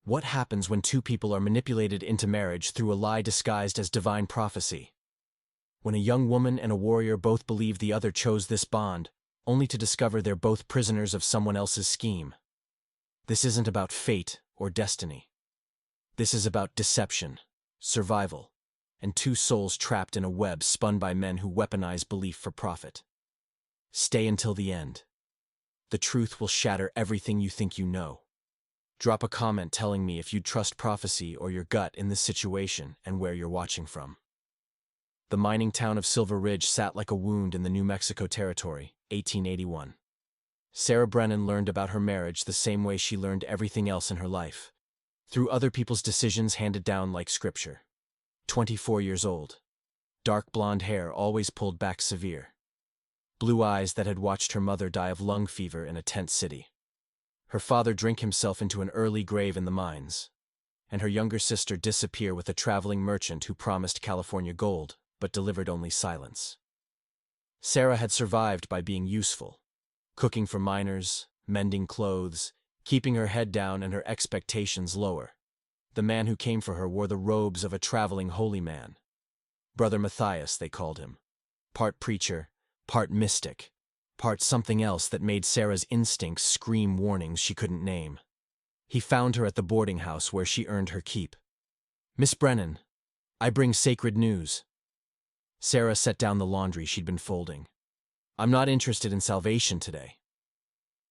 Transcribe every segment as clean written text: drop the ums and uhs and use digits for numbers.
What happens when two people are manipulated into marriage through a lie disguised as divine prophecy? When a young woman and a warrior both believe the other chose this bond, only to discover they're both prisoners of someone else's scheme. This isn't about fate or destiny. This is about deception, survival, and two souls trapped in a web spun by men who weaponize belief for profit. Stay until the end. The truth will shatter everything you think you know. Drop a comment telling me if you'd trust prophecy or your gut in this situation and where you're watching from. The mining town of Silver Ridge sat like a wound in the New Mexico Territory, 1881. Sarah Brennan learned about her marriage the same way she learned everything else in her life, through other people's decisions handed down like scripture. 24 years old. Dark blonde hair always pulled back severe. Blue eyes that had watched her mother die of lung fever in a tent city. Her father drink himself into an early grave in the mines, and her younger sister disappear with a traveling merchant who promised California gold, but delivered only silence. Sarah had survived by being useful, cooking for miners, mending clothes, keeping her head down and her expectations lower. The man who came for her wore the robes of a traveling holy man. Brother Matthias, they called him. Part preacher, part mystic, part something else that made Sarah's instincts scream warnings she couldn't name. He found her at the boarding house where she earned her keep. "Miss Brennan, I bring sacred news." Sarah set down the laundry she'd been folding. "I'm not interested in salvation today."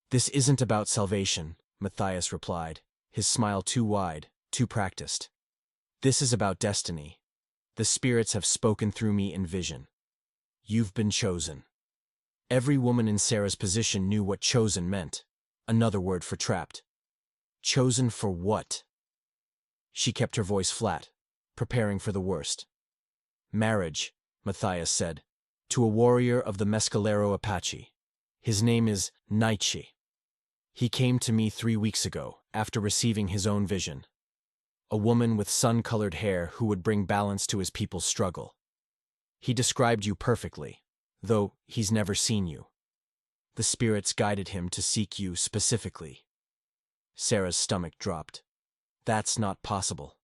"This isn't about salvation," Matthias replied, his smile too wide, too practiced. "This is about destiny. The spirits have spoken through me in vision. You've been chosen." Every woman in Sarah's position knew what chosen meant, another word for trapped. Chosen for what? She kept her voice flat, preparing for the worst. "Marriage," Matthias said, "to a warrior of the Mescalero Apache. His name is Nietzsche. He came to me 3 weeks ago, after receiving his own vision. A woman with sun-colored hair who would bring balance to his people's struggle. He described you perfectly, though he's never seen you. The spirits guided him to seek you specifically." Sarah's stomach dropped. "That's not possible."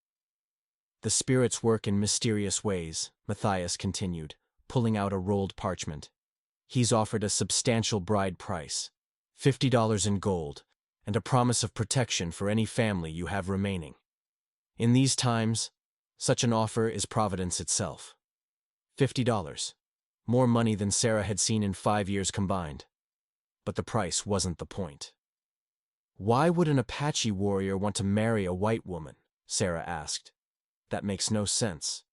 "The spirits work in mysterious ways," Matthias continued, pulling out a rolled parchment. "He's offered a substantial bride price, $50 in gold, and a promise of protection for any family you have remaining. In these times, such an offer is providence itself." $50. More money than Sarah had seen in 5 years combined. But the price wasn't the point. "Why would an Apache warrior want to marry a white woman?" Sarah asked. "That makes no sense."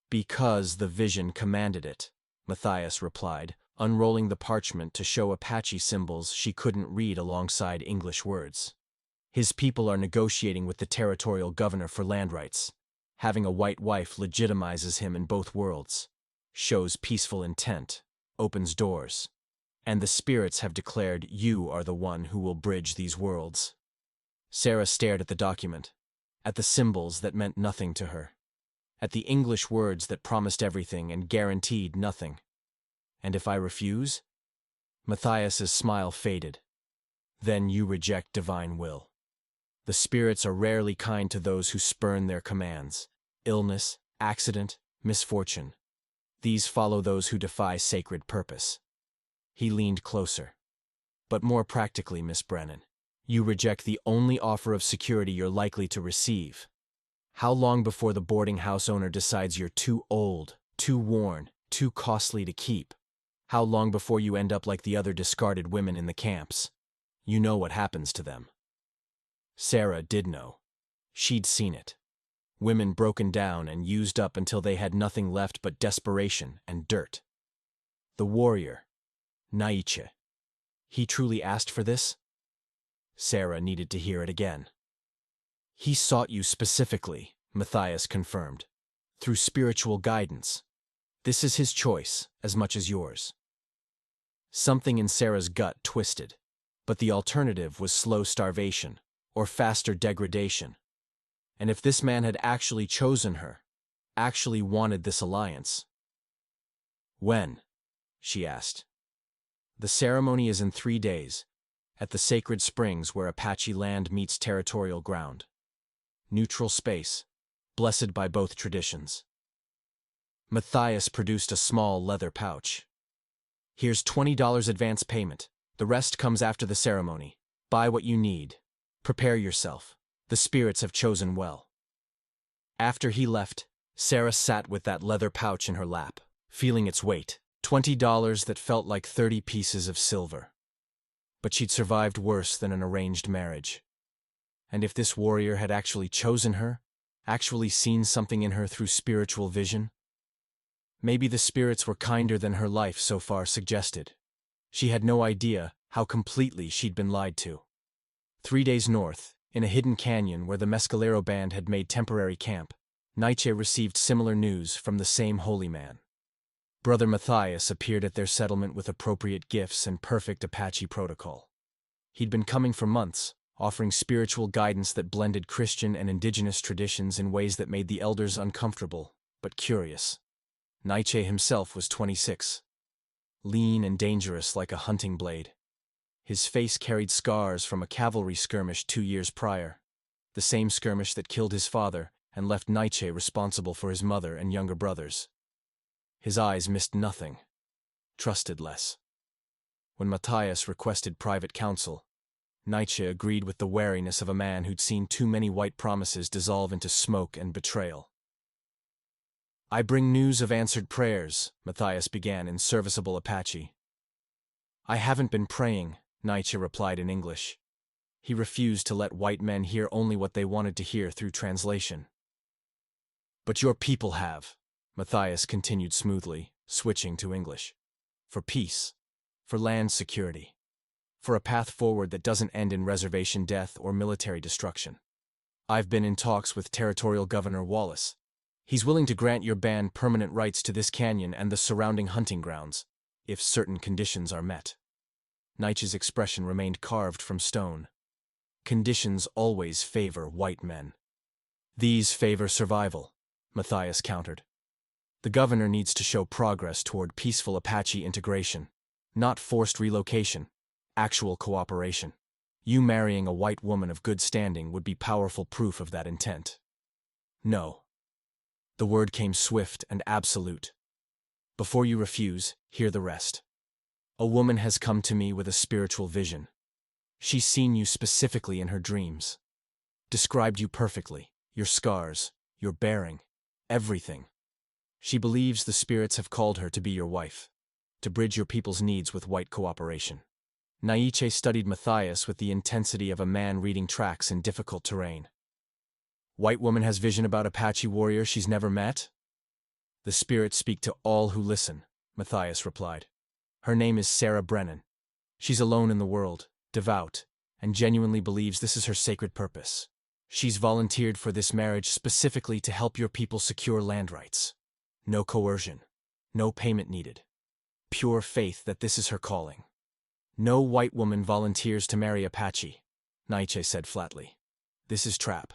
"Because the vision commanded it," Matthias replied, unrolling the parchment to show Apache symbols she couldn't read alongside English words. "His people are negotiating with the territorial governor for land rights. Having a white wife legitimizes him in both worlds, shows peaceful intent, opens doors. And the spirits have declared you are the one who will bridge these worlds." Sarah stared at the document, at the symbols that meant nothing to her, at the English words that promised everything and guaranteed nothing. "And if I refuse?" Matthias's smile faded. "Then you reject divine will. The spirits are rarely kind to those who spurn their commands. Illness, accident, misfortune. These follow those who defy sacred purpose." He leaned closer. "But more practically, Miss Brennan, you reject the only offer of security you're likely to receive. How long before the boarding house owner decides you're too old, too worn, too costly to keep? How long before you end up like the other discarded women in the camps? You know what happens to them." Sarah did know. She'd seen it. Women broken down and used up until they had nothing left but desperation and dirt. The warrior, Nietzsche. He truly asked for this? Sarah needed to hear it again. "He sought you specifically," Matthias confirmed, "through spiritual guidance. This is his choice, as much as yours." Something in Sarah's gut twisted, but the alternative was slow starvation, or faster degradation. And if this man had actually chosen her, actually wanted this alliance. "When?" she asked. "The ceremony is in 3 days, at the sacred springs where Apache land meets territorial ground. neutral space, blessed by both traditions. Matthias produced a small leather pouch. Here's $20 advance payment. The rest comes after the ceremony. Buy what you need. Prepare yourself. The spirits have chosen well. After he left, Sarah sat with that leather pouch in her lap, feeling its weight, $20 that felt like 30 pieces of silver. But she'd survived worse than an arranged marriage. And if this warrior had actually chosen her, actually seen something in her through spiritual vision, maybe the spirits were kinder than her life so far suggested. She had no idea how completely she'd been lied to. 3 days north, in a hidden canyon where the Mescalero band had made temporary camp, Nietzsche received similar news from the same holy man. Brother Matthias appeared at their settlement with appropriate gifts and perfect Apache protocol. He'd been coming for months, offering spiritual guidance that blended Christian and indigenous traditions in ways that made the elders uncomfortable, but curious. Nietzsche himself was 26. Lean and dangerous like a hunting blade. His face carried scars from a cavalry skirmish 2 years prior, the same skirmish that killed his father and left Nietzsche responsible for his mother and younger brothers. His eyes missed nothing, trusted less. When Matthias requested private counsel, Nietzsche agreed with the wariness of a man who'd seen too many white promises dissolve into smoke and betrayal. "I bring news of answered prayers," Matthias began in serviceable Apache. "I haven't been praying," Nietzsche replied in English. He refused to let white men hear only what they wanted to hear through translation. "But your people have," Matthias continued smoothly, switching to English. "For peace, for land security, for a path forward that doesn't end in reservation death or military destruction. I've been in talks with Territorial Governor Wallace. He's willing to grant your band permanent rights to this canyon and the surrounding hunting grounds, if certain conditions are met." Nietzsche's expression remained carved from stone. Conditions always favor white men. "These favor survival," Matthias countered. "The governor needs to show progress toward peaceful Apache integration, not forced relocation, actual cooperation. You marrying a white woman of good standing would be powerful proof of that intent." "No." The word came swift and absolute. "Before you refuse, hear the rest. A woman has come to me with a spiritual vision. She's seen you specifically in her dreams. Described you perfectly, your scars, your bearing, everything. She believes the spirits have called her to be your wife, to bridge your people's needs with white cooperation." Nietzsche studied Matthias with the intensity of a man reading tracks in difficult terrain. "White woman has vision about Apache warrior she's never met?" "The spirits speak to all who listen," Matthias replied. "Her name is Sarah Brennan. She's alone in the world, devout, and genuinely believes this is her sacred purpose. She's volunteered for this marriage specifically to help your people secure land rights. No coercion, no payment needed. Pure faith that this is her calling. No white woman volunteers to marry Apache," Nietzsche said flatly. "This is trap."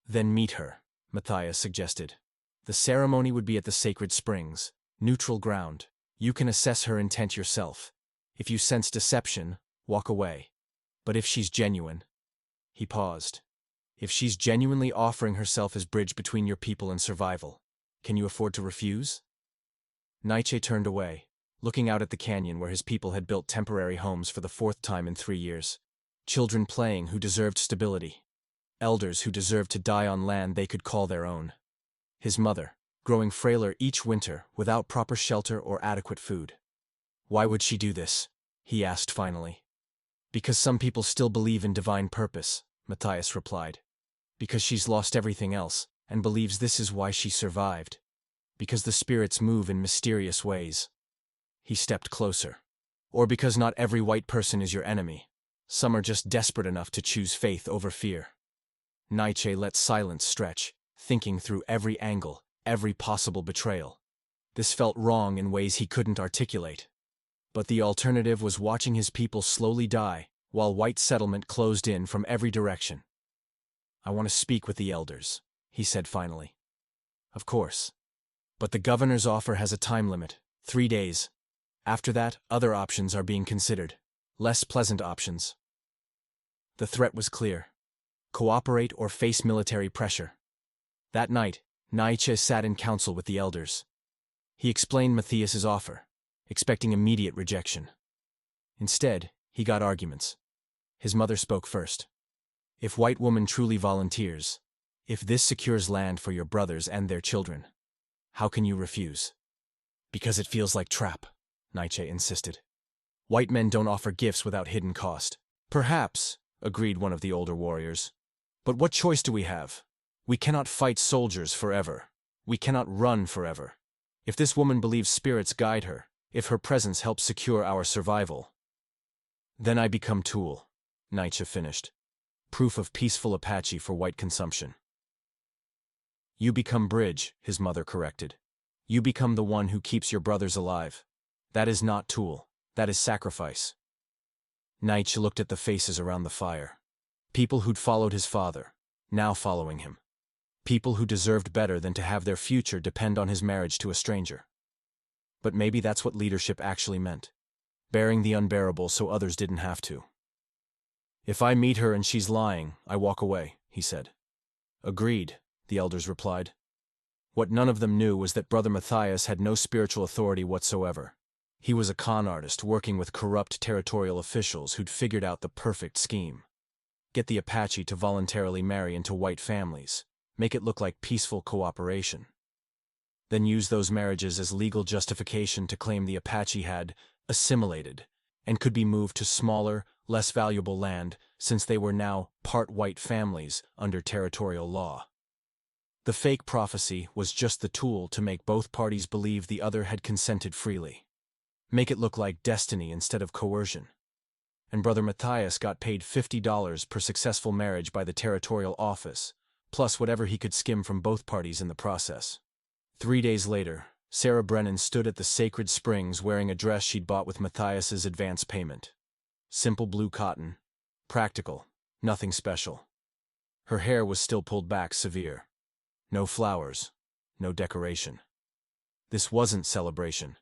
"Then meet her," Matthias suggested. "The ceremony would be at the sacred springs, neutral ground. You can assess her intent yourself. If you sense deception, walk away. But if she's genuine—" He paused. "If she's genuinely offering herself as bridge between your people and survival, can you afford to refuse?" Nietzsche turned away, looking out at the canyon where his people had built temporary homes for the 4th time in 3 years. Children playing who deserved stability. Elders who deserved to die on land they could call their own. His mother, growing frailer each winter without proper shelter or adequate food. "Why would she do this?" he asked finally. "Because some people still believe in divine purpose," Matthias replied. "Because she's lost everything else and believes this is why she survived. Because the spirits move in mysterious ways." He stepped closer. "Or because not every white person is your enemy. Some are just desperate enough to choose faith over fear." Nietzsche let silence stretch, thinking through every angle, every possible betrayal. This felt wrong in ways he couldn't articulate. But the alternative was watching his people slowly die, while white settlement closed in from every direction. "I want to speak with the elders," he said finally. "Of course. But the governor's offer has a time limit, 3 days. After that, other options are being considered. Less pleasant options." The threat was clear. cooperate or face military pressure. That night, Nietzsche sat in council with the elders. He explained Matthias's offer, expecting immediate rejection. Instead, he got arguments. His mother spoke first. If white woman truly volunteers, if this secures land for your brothers and their children, how can you refuse? Because it feels like trap, Nietzsche insisted. White men don't offer gifts without hidden cost. Perhaps, agreed one of the older warriors. But what choice do we have? We cannot fight soldiers forever. We cannot run forever. If this woman believes spirits guide her, if her presence helps secure our survival, then I become tool, Nietzsche finished. Proof of peaceful Apache for white consumption. You become bridge, his mother corrected. You become the one who keeps your brothers alive. That is not tool, that is sacrifice. Nietzsche looked at the faces around the fire. People who'd followed his father, now following him. People who deserved better than to have their future depend on his marriage to a stranger. But maybe that's what leadership actually meant. Bearing the unbearable so others didn't have to. If I meet her and she's lying, I walk away, he said. Agreed, the elders replied. What none of them knew was that Brother Matthias had no spiritual authority whatsoever. He was a con artist working with corrupt territorial officials who'd figured out the perfect scheme. Get the Apache to voluntarily marry into white families, make it look like peaceful cooperation. Then use those marriages as legal justification to claim the Apache had assimilated and could be moved to smaller, less valuable land since they were now part white families under territorial law. The fake prophecy was just the tool to make both parties believe the other had consented freely. Make it look like destiny instead of coercion. And Brother Matthias got paid $50 per successful marriage by the territorial office, plus whatever he could skim from both parties in the process. 3 days later, Sarah Brennan stood at the sacred springs wearing a dress she'd bought with Matthias's advance payment. Simple blue cotton. Practical. Nothing special. Her hair was still pulled back severe. No flowers. No decoration. This wasn't celebration.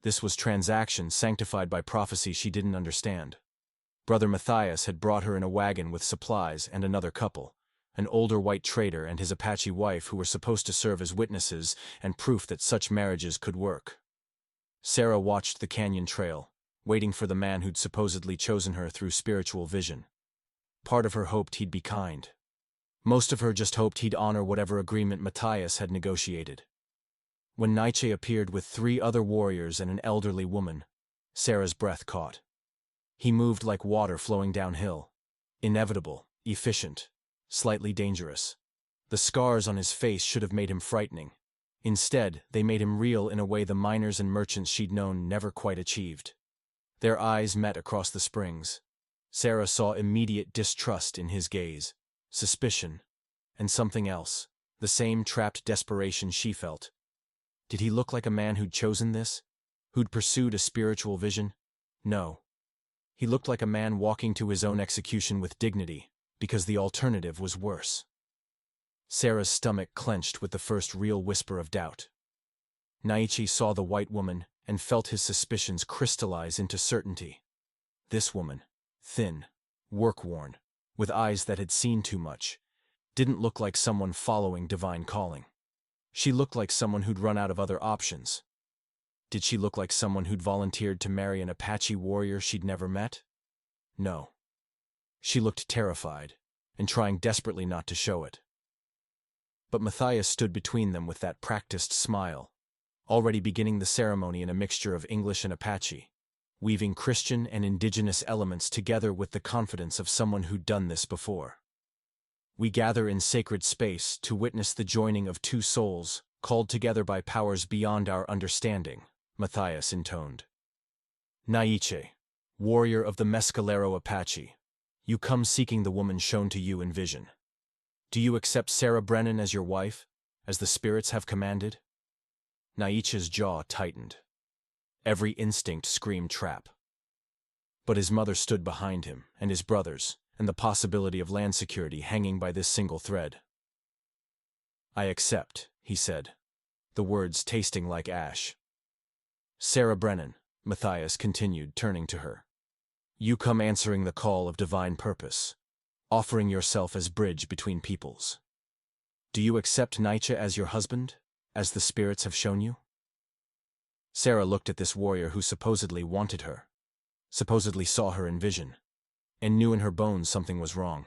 This was transaction sanctified by prophecy she didn't understand. Brother Matthias had brought her in a wagon with supplies and another couple, an older white trader and his Apache wife who were supposed to serve as witnesses and proof that such marriages could work. Sarah watched the canyon trail, waiting for the man who'd supposedly chosen her through spiritual vision. Part of her hoped he'd be kind. Most of her just hoped he'd honor whatever agreement Matthias had negotiated. When Nietzsche appeared with 3 other warriors and an elderly woman, Sarah's breath caught. He moved like water flowing downhill. Inevitable, efficient, slightly dangerous. The scars on his face should have made him frightening. Instead, they made him real in a way the miners and merchants she'd known never quite achieved. Their eyes met across the springs. Sarah saw immediate distrust in his gaze, suspicion, and something else, the same trapped desperation she felt. Did he look like a man who'd chosen this? Who'd pursued a spiritual vision? No. He looked like a man walking to his own execution with dignity, because the alternative was worse. Sarah's stomach clenched with the first real whisper of doubt. Nietzsche saw the white woman and felt his suspicions crystallize into certainty. This woman, thin, work-worn, with eyes that had seen too much, didn't look like someone following divine calling. She looked like someone who'd run out of other options. Did she look like someone who'd volunteered to marry an Apache warrior she'd never met? No. She looked terrified, and trying desperately not to show it. But Matthias stood between them with that practiced smile, already beginning the ceremony in a mixture of English and Apache, weaving Christian and indigenous elements together with the confidence of someone who'd done this before. We gather in sacred space to witness the joining of 2 souls, called together by powers beyond our understanding, Matthias intoned. Nietzsche, warrior of the Mescalero Apache, you come seeking the woman shown to you in vision. Do you accept Sarah Brennan as your wife, as the spirits have commanded? Nietzsche's jaw tightened. Every instinct screamed trap. But his mother stood behind him, and his brothers, and the possibility of land security hanging by this single thread. I accept, he said, the words tasting like ash. Sarah Brennan, Matthias continued, turning to her. You come answering the call of divine purpose. offering yourself as bridge between peoples. Do you accept Nietzsche as your husband, as the spirits have shown you? Sarah looked at this warrior who supposedly wanted her, supposedly saw her in vision, and knew in her bones something was wrong.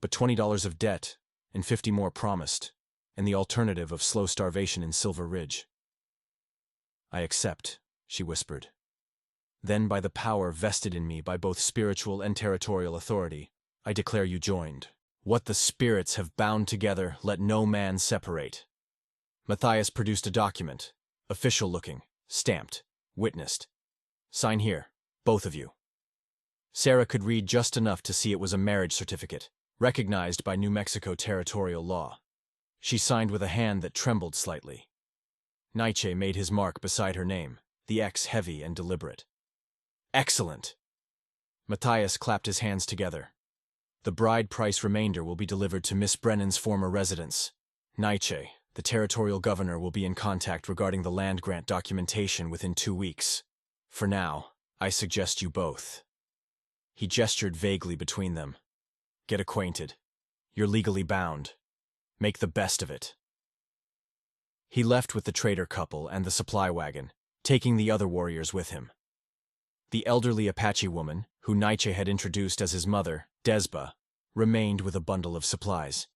But $20 of debt, and 50 more promised, and the alternative of slow starvation in Silver Ridge. I accept, she whispered. Then by the power vested in me by both spiritual and territorial authority, I declare you joined. What the spirits have bound together, let no man separate. Matthias produced a document, official-looking, stamped, witnessed. Sign here, both of you. Sarah could read just enough to see it was a marriage certificate, recognized by New Mexico territorial law. She signed with a hand that trembled slightly. Nietzsche made his mark beside her name, the X heavy and deliberate. Excellent! Matthias clapped his hands together. The bride price remainder will be delivered to Miss Brennan's former residence. Nietzsche, the territorial governor, will be in contact regarding the land grant documentation within 2 weeks. For now, I suggest you both. He gestured vaguely between them. Get acquainted. You're legally bound. Make the best of it. He left with the trader couple and the supply wagon, taking the other warriors with him. The elderly Apache woman, who Nietzsche had introduced as his mother, Desba, remained with a bundle of supplies.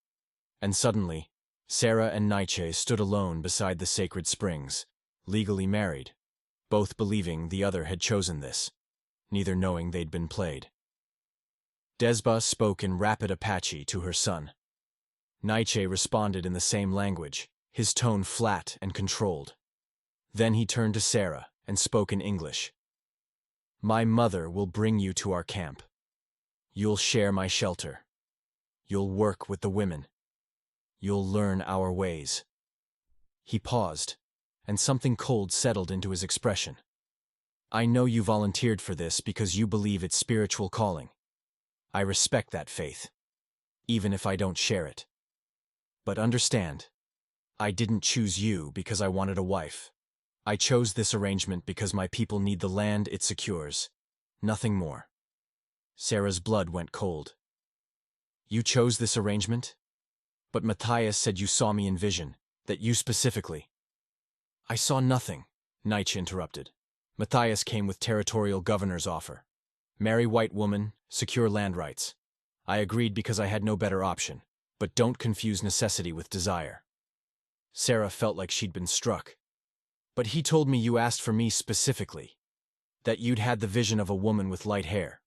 And suddenly, Sarah and Nietzsche stood alone beside the sacred springs, legally married, both believing the other had chosen this, neither knowing they'd been played. Desba spoke in rapid Apache to her son. Nietzsche responded in the same language, his tone flat and controlled. Then he turned to Sarah and spoke in English. My mother will bring you to our camp. You'll share my shelter. You'll work with the women. You'll learn our ways. He paused, and something cold settled into his expression. I know you volunteered for this because you believe it's spiritual calling. I respect that faith, even if I don't share it. But understand, I didn't choose you because I wanted a wife. I chose this arrangement because my people need the land it secures. Nothing more. Sarah's blood went cold. You chose this arrangement? But Matthias said you saw me in vision, that you specifically. I saw nothing, Nietzsche interrupted. Matthias came with territorial governor's offer. Marry white woman, secure land rights. I agreed because I had no better option, but don't confuse necessity with desire. Sarah felt like she'd been struck. But he told me you asked for me specifically, that you'd had the vision of a woman with light hair.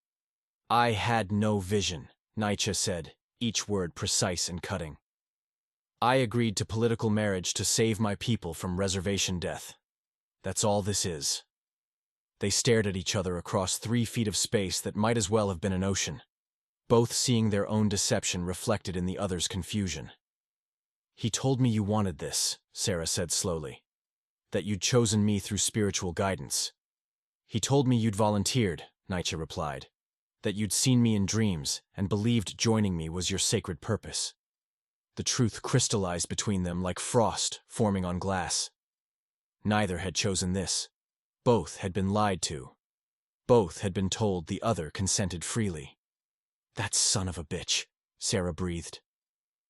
I had no vision, Nietzsche said, each word precise and cutting. I agreed to political marriage to save my people from reservation death. That's all this is. They stared at each other across 3 feet of space that might as well have been an ocean, both seeing their own deception reflected in the other's confusion. He told me you wanted this, Sarah said slowly, that you'd chosen me through spiritual guidance. He told me you'd volunteered, Nietzsche replied, that you'd seen me in dreams and believed joining me was your sacred purpose. The truth crystallized between them like frost forming on glass. Neither had chosen this. Both had been lied to. Both had been told the other consented freely. That son of a bitch, Sarah breathed.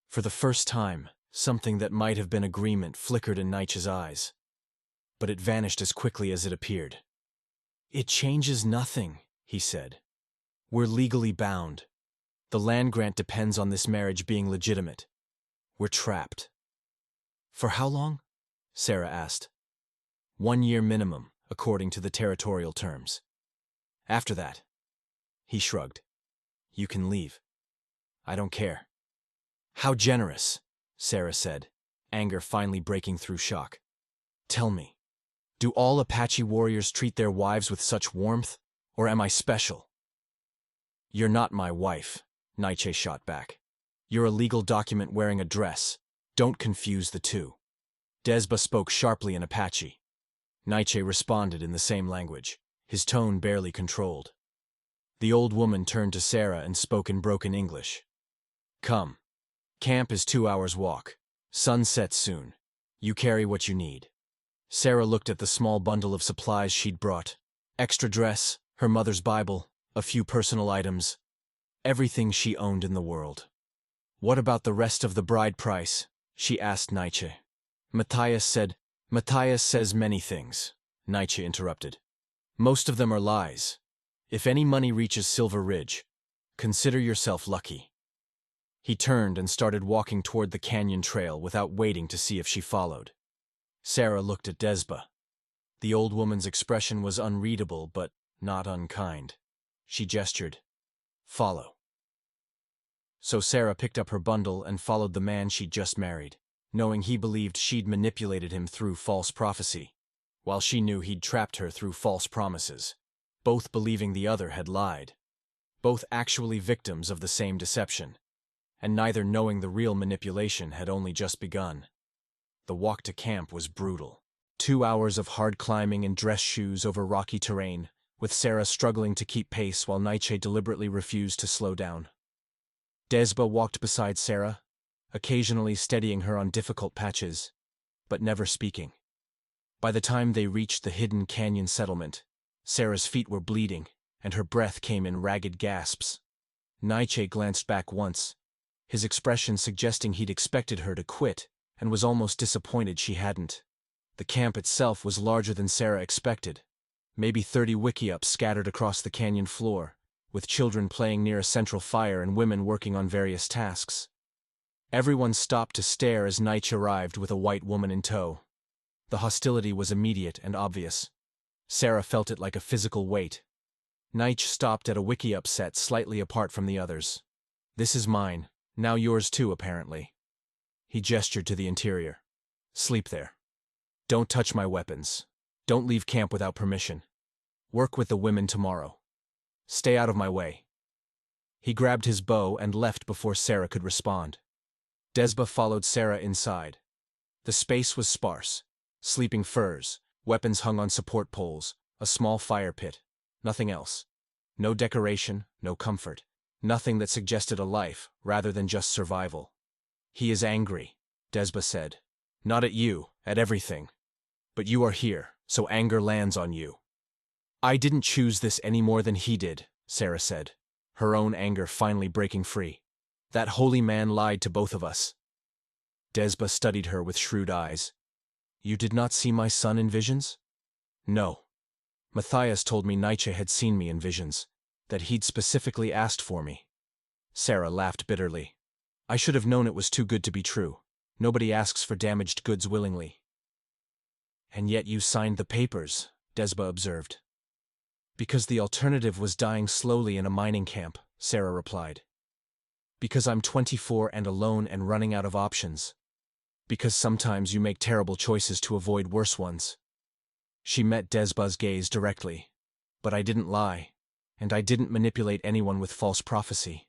For the first time, something that might have been agreement flickered in Nietzsche's eyes. But it vanished as quickly as it appeared. It changes nothing, he said. We're legally bound. The land grant depends on this marriage being legitimate. We're trapped. For how long? Sarah asked. 1 year minimum, according to the territorial terms. After that, he shrugged. You can leave. I don't care. How generous, Sarah said, anger finally breaking through shock. Tell me, do all Apache warriors treat their wives with such warmth, or am I special? You're not my wife, Nietzsche shot back. You're a legal document wearing a dress. Don't confuse the two. Desba spoke sharply in Apache. Nietzsche responded in the same language, his tone barely controlled. The old woman turned to Sarah and spoke in broken English. Come. Camp is 2 hours' walk. Sun sets soon. You carry what you need. Sarah looked at the small bundle of supplies she'd brought. Extra dress, her mother's Bible, a few personal items. everything she owned in the world. What about the rest of the bride price? She asked Nietzsche. Matthias says many things, Nietzsche interrupted. Most of them are lies. If any money reaches Silver Ridge, consider yourself lucky. He turned and started walking toward the canyon trail without waiting to see if she followed. Sarah looked at Desba. The old woman's expression was unreadable but not unkind. She gestured, "Follow." So Sarah picked up her bundle and followed the man she'd just married, knowing he believed she'd manipulated him through false prophecy, while she knew he'd trapped her through false promises, both believing the other had lied, both actually victims of the same deception, and neither knowing the real manipulation had only just begun. The walk to camp was brutal. 2 hours of hard climbing in dress shoes over rocky terrain, with Sarah struggling to keep pace while Nietzsche deliberately refused to slow down. Desba walked beside Sarah, occasionally steadying her on difficult patches, but never speaking. By the time they reached the hidden canyon settlement, Sarah's feet were bleeding, and her breath came in ragged gasps. Nietzsche glanced back once, his expression suggesting he'd expected her to quit, and was almost disappointed she hadn't. The camp itself was larger than Sarah expected, maybe 30 wickiups scattered across the canyon floor, with children playing near a central fire and women working on various tasks. Everyone stopped to stare as Nietzsche arrived with a white woman in tow. The hostility was immediate and obvious. Sarah felt it like a physical weight. Nietzsche stopped at a wickiup set slightly apart from the others. "This is mine, now yours too, apparently." He gestured to the interior. "Sleep there. Don't touch my weapons. Don't leave camp without permission. Work with the women tomorrow. Stay out of my way." He grabbed his bow and left before Sarah could respond. Desba followed Sarah inside. The space was sparse. Sleeping furs, weapons hung on support poles, a small fire pit. Nothing else. No decoration, no comfort. Nothing that suggested a life, rather than just survival. "He is angry," Desba said. "Not at you, at everything. But you are here, so anger lands on you." "I didn't choose this any more than he did," Sarah said, her own anger finally breaking free. "That holy man lied to both of us." Desba studied her with shrewd eyes. "You did not see my son in visions?" "No. Matthias told me Nietzsche had seen me in visions, that he'd specifically asked for me." Sarah laughed bitterly. "I should have known it was too good to be true. Nobody asks for damaged goods willingly." "And yet you signed the papers," Desba observed. "Because the alternative was dying slowly in a mining camp," Sarah replied. "Because I'm 24 and alone and running out of options. Because sometimes you make terrible choices to avoid worse ones." She met Desba's gaze directly. "But I didn't lie, and I didn't manipulate anyone with false prophecy.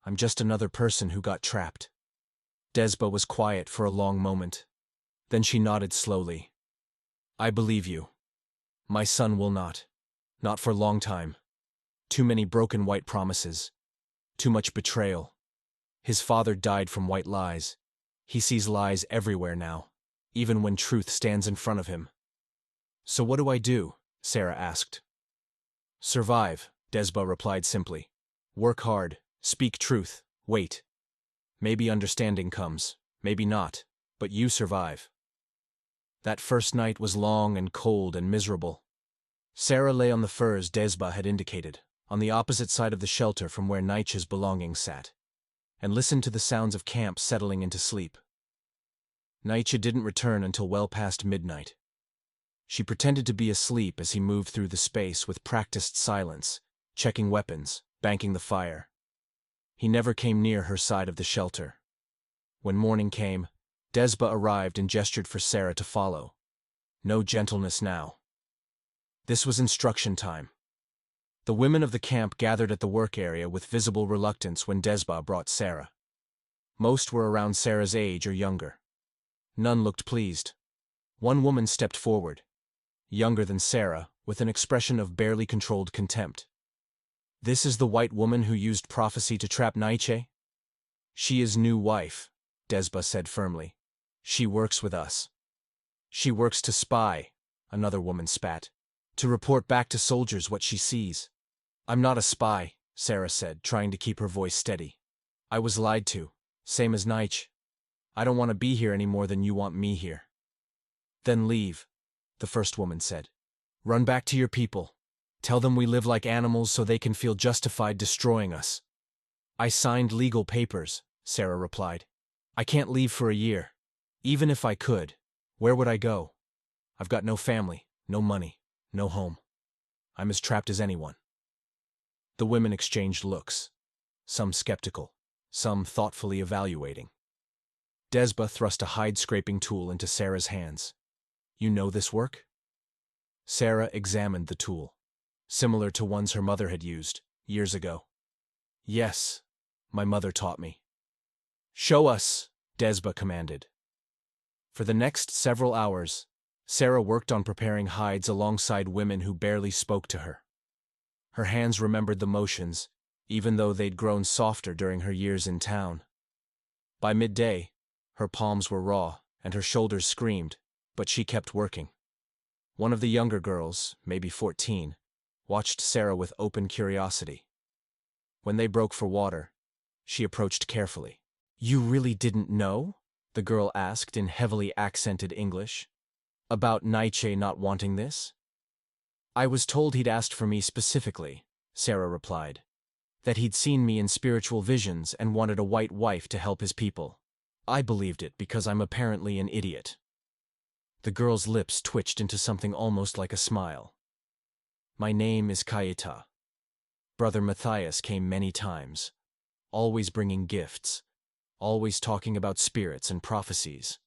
I'm just another person who got trapped." Desba was quiet for a long moment. Then she nodded slowly. "I believe you. My son will not. Not for a long time. Too many broken white promises. Too much betrayal. His father died from white lies. He sees lies everywhere now, even when truth stands in front of him." "So what do I do?" Sarah asked. "Survive," Desba replied simply. "Work hard, speak truth, wait. Maybe understanding comes, maybe not, but you survive." That first night was long and cold and miserable. Sarah lay on the furs Desba had indicated, on the opposite side of the shelter from where Nietzsche's belongings sat, and listened to the sounds of camp settling into sleep. Nietzsche didn't return until well past midnight. She pretended to be asleep as he moved through the space with practiced silence, checking weapons, banking the fire. He never came near her side of the shelter. When morning came, Desba arrived and gestured for Sarah to follow. No gentleness now. This was instruction time. The women of the camp gathered at the work area with visible reluctance when Desba brought Sarah. Most were around Sarah's age or younger. None looked pleased. One woman stepped forward, younger than Sarah, with an expression of barely controlled contempt. "This is the white woman who used prophecy to trap Nietzsche?" "She is new wife," Desba said firmly. "She works with us." "She works to spy," another woman spat. "To report back to soldiers what she sees." "I'm not a spy," Sarah said, trying to keep her voice steady. I was lied to, same as Nige. I don't want to be here any more than you want me here. Then leave, the first woman said. Run back to your people. Tell them we live like animals so they can feel justified destroying us. I signed legal papers, Sarah replied. I can't leave for a year. Even if I could, where would I go? I've got no family, no money, no home. I'm as trapped as anyone. The women exchanged looks, some skeptical, some thoughtfully evaluating. Desba thrust a hide-scraping tool into Sarah's hands. You know this work? Sarah examined the tool, similar to ones her mother had used, years ago. Yes, my mother taught me. Show us, Desba commanded. For the next several hours, Sarah worked on preparing hides alongside women who barely spoke to her. Her hands remembered the motions, even though they'd grown softer during her years in town. By midday, her palms were raw and her shoulders screamed, but she kept working. One of the younger girls, maybe 14, watched Sarah with open curiosity. When they broke for water, she approached carefully. You really didn't know? The girl asked in heavily accented English. About Nige not wanting this? I was told he'd asked for me specifically, Sarah replied. That he'd seen me in spiritual visions and wanted a white wife to help his people. I believed it because I'm apparently an idiot. The girl's lips twitched into something almost like a smile. My name is Kaita. Brother Matthias came many times, always bringing gifts, always talking about spirits and prophecies.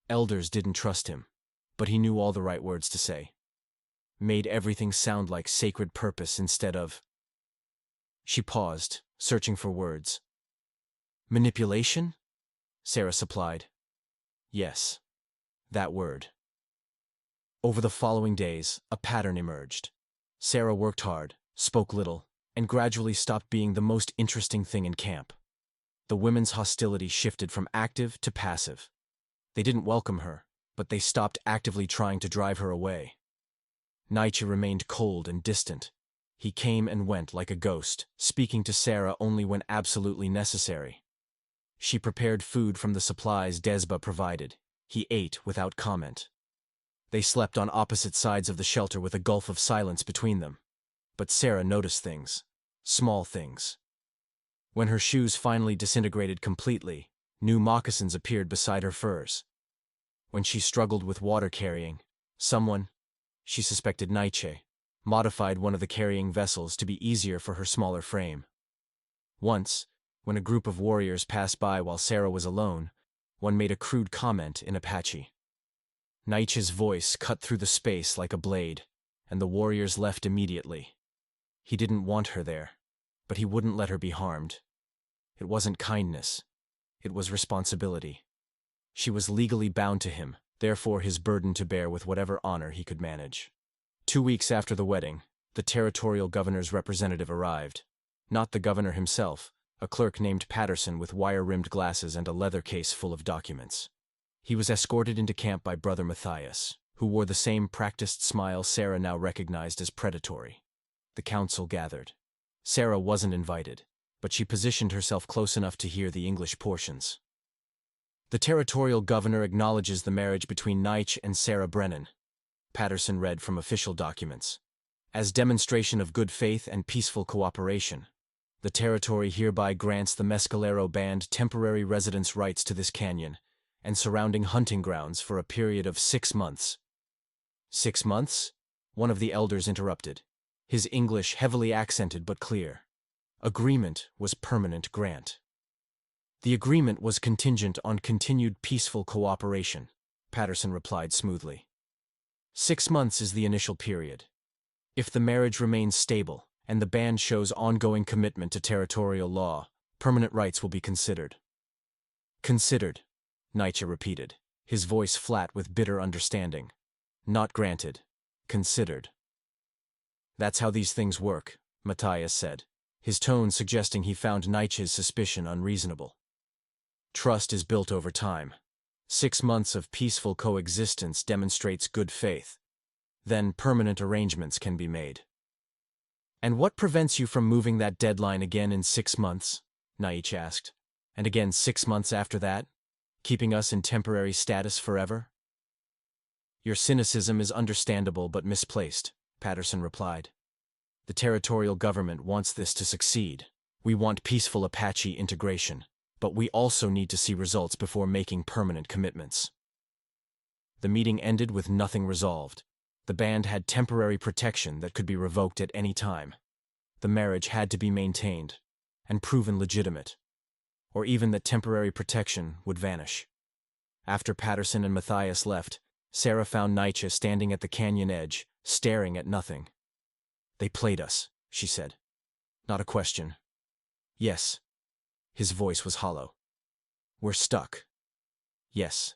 Elders didn't trust him, but he knew all the right words to say. Made everything sound like sacred purpose instead of... She paused, searching for words. Manipulation? Sarah supplied. Yes, that word. Over the following days, a pattern emerged. Sarah worked hard, spoke little, and gradually stopped being the most interesting thing in camp. The women's hostility shifted from active to passive. They didn't welcome her, but they stopped actively trying to drive her away. Nige remained cold and distant. He came and went like a ghost, speaking to Sarah only when absolutely necessary. She prepared food from the supplies Desba provided. He ate without comment. They slept on opposite sides of the shelter with a gulf of silence between them. But Sarah noticed things. Small things. When her shoes finally disintegrated completely, new moccasins appeared beside her furs. When she struggled with water carrying, someone, she suspected Nige, modified one of the carrying vessels to be easier for her smaller frame. Once, when a group of warriors passed by while Sarah was alone, one made a crude comment in Apache. Nige's voice cut through the space like a blade, and the warriors left immediately. He didn't want her there, but he wouldn't let her be harmed. It wasn't kindness. It was responsibility. She was legally bound to him, therefore his burden to bear with whatever honor he could manage. 2 weeks after the wedding, the territorial governor's representative arrived. Not the governor himself, a clerk named Patterson with wire-rimmed glasses and a leather case full of documents. He was escorted into camp by Brother Matthias, who wore the same practiced smile Sarah now recognized as predatory. The council gathered. Sarah wasn't invited, but she positioned herself close enough to hear the English portions. The territorial governor acknowledges the marriage between Nige and Sarah Brennan, Patterson read from official documents. As demonstration of good faith and peaceful cooperation, the territory hereby grants the Mescalero Band temporary residence rights to this canyon and surrounding hunting grounds for a period of 6 months. 6 months? One of the elders interrupted, his English heavily accented but clear. Agreement was permanent grant. The agreement was contingent on continued peaceful cooperation, Patterson replied smoothly. 6 months is the initial period. If the marriage remains stable and the band shows ongoing commitment to territorial law, permanent rights will be considered. Considered, Nige repeated, his voice flat with bitter understanding. Not granted. Considered. That's how these things work, Matthias said, his tone suggesting he found Nige's suspicion unreasonable. Trust is built over time. 6 months of peaceful coexistence demonstrates good faith. Then permanent arrangements can be made. And what prevents you from moving that deadline again in 6 months? Naiche asked. And again 6 months after that? Keeping us in temporary status forever? Your cynicism is understandable but misplaced, Patterson replied. The territorial government wants this to succeed. We want peaceful Apache integration, but we also need to see results before making permanent commitments. The meeting ended with nothing resolved. The band had temporary protection that could be revoked at any time. The marriage had to be maintained and proven legitimate, or even that temporary protection would vanish. After Patterson and Matthias left, Sarah found Naiche standing at the canyon edge, staring at nothing. They played us, she said. Not a question. Yes. His voice was hollow. We're stuck. Yes.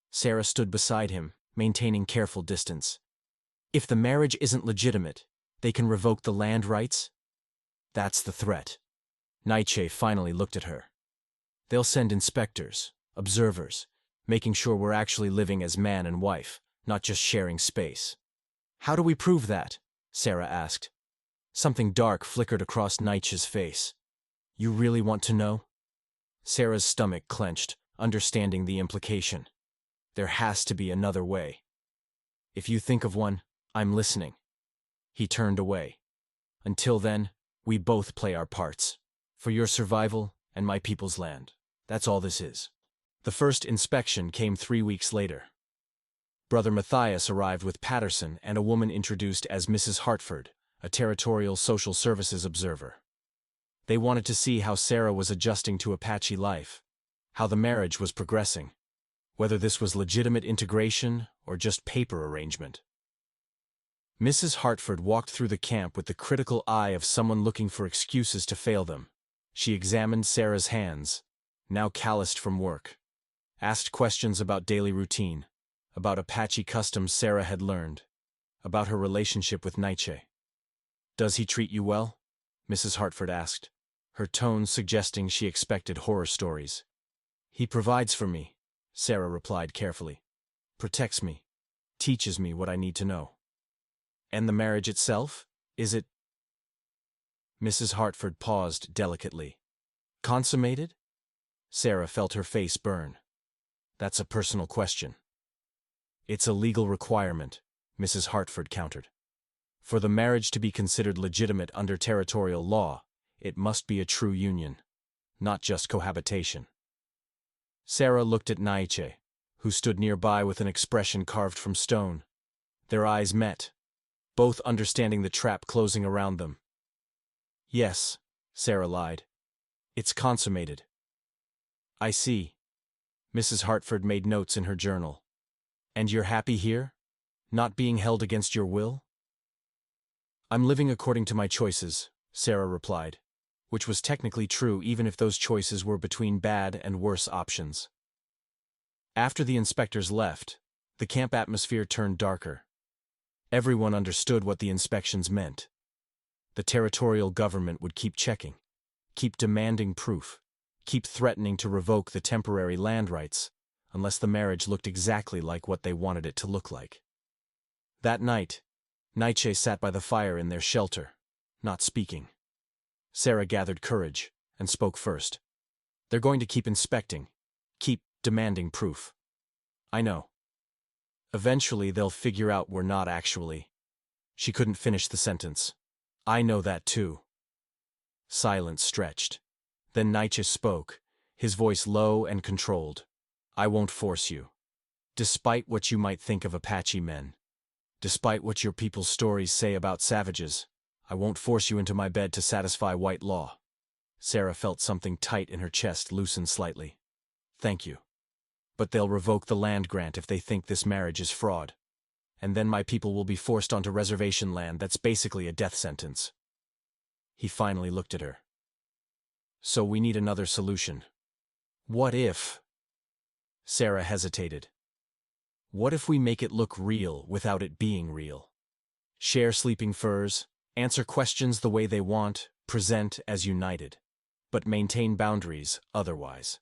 Sarah stood beside him, maintaining careful distance. If the marriage isn't legitimate, they can revoke the land rights? That's the threat. Naiche finally looked at her. They'll send inspectors, observers, making sure we're actually living as man and wife, not just sharing space. How do we prove that? Sarah asked. Something dark flickered across Naiche's face. You really want to know? Sarah's stomach clenched, understanding the implication. There has to be another way. If you think of one, I'm listening. He turned away. Until then, we both play our parts. For your survival and my people's land. That's all this is. The first inspection came 3 weeks later. Brother Matthias arrived with Patterson and a woman introduced as Mrs. Hartford, a territorial social services observer. They wanted to see how Sarah was adjusting to Apache life, how the marriage was progressing, whether this was legitimate integration or just paper arrangement. Mrs. Hartford walked through the camp with the critical eye of someone looking for excuses to fail them. She examined Sarah's hands, now calloused from work, asked questions about daily routine, about Apache customs Sarah had learned, about her relationship with Naiche. Does he treat you well? Mrs. Hartford asked, her tone suggesting she expected horror stories. He provides for me, Sarah replied carefully. Protects me, teaches me what I need to know. And the marriage itself? Is it? Mrs. Hartford paused delicately. Consummated? Sarah felt her face burn. That's a personal question. It's a legal requirement, Mrs. Hartford countered. For the marriage to be considered legitimate under territorial law, it must be a true union, not just cohabitation. Sarah looked at Naiche, who stood nearby with an expression carved from stone. Their eyes met, both understanding the trap closing around them. Yes, Sarah lied. It's consummated. I see. Mrs. Hartford made notes in her journal. And you're happy here? Not being held against your will? I'm living according to my choices, Sarah replied, which was technically true even if those choices were between bad and worse options. After the inspectors left, the camp atmosphere turned darker. Everyone understood what the inspections meant. The territorial government would keep checking, keep demanding proof, keep threatening to revoke the temporary land rights, unless the marriage looked exactly like what they wanted it to look like. That night, Naiche sat by the fire in their shelter, not speaking. Sarah gathered courage and spoke first. They're going to keep inspecting, keep demanding proof. I know. Eventually they'll figure out we're not actually. She couldn't finish the sentence. I know that too. Silence stretched. Then Naiche spoke, his voice low and controlled. I won't force you. Despite what you might think of Apache men, despite what your people's stories say about savages, I won't force you into my bed to satisfy white law. Sarah felt something tight in her chest loosen slightly. Thank you. But they'll revoke the land grant if they think this marriage is fraud. And then my people will be forced onto reservation land that's basically a death sentence. He finally looked at her. So we need another solution. What if? Sarah hesitated. What if we make it look real without it being real? Share sleeping furs, answer questions the way they want, present as united, but maintain boundaries otherwise.